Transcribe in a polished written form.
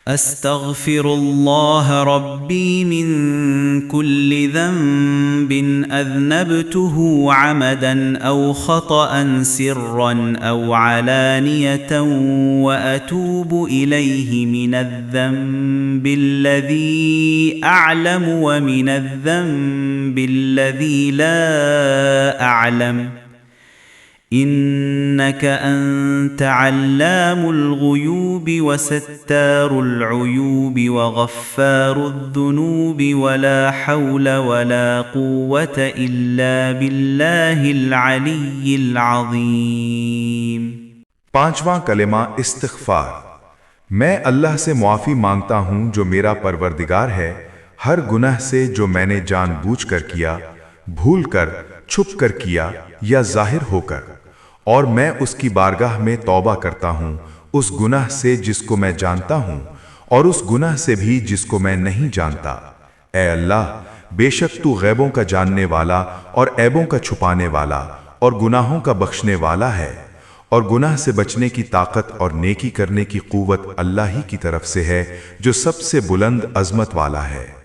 अस्तग़फ़िरुल्लाह रब्बी मिन कुल्लि ज़ंबिन अज़नबतुहु अमदन औ ख़तअन सिर्रन औ अलानियतन व अतूबु इलैहि मिनज़्ज़ंबिल्लज़ी अअलमु व मिनज़्ज़ंबिल्लज़ी ला अअलम इन्नक अन्त अल्लामुल गुयूबि व सत्तारुल उयूबि व गफ़्फ़ारुद्दुनूबि व ला हौल व ला क़ुव्वत इल्ला बिल्लाहिल अलिय्यिल अज़ीम। पांचवां कलेमा इस्तिग़फ़ार। मैं अल्लाह से मुआफ़ी मांगता हूँ जो मेरा परवरदिगार है, हर गुनाह से जो मैंने जानबूझकर किया, भूल कर, छुप कर किया या जाहिर होकर, और मैं उसकी बारगाह में तौबा करता हूँ उस गुनाह से जिसको मैं जानता हूँ और उस गुनाह से भी जिसको मैं नहीं जानता। ऐ अल्लाह, बेशक तू गैबों का जानने वाला और ऐबों का छुपाने वाला और गुनाहों का बख्शने वाला है, और गुनाह से बचने की ताकत और नेकी करने की क़ुव्वत अल्लाह ही की तरफ से है जो सबसे बुलंद अज़मत वाला है।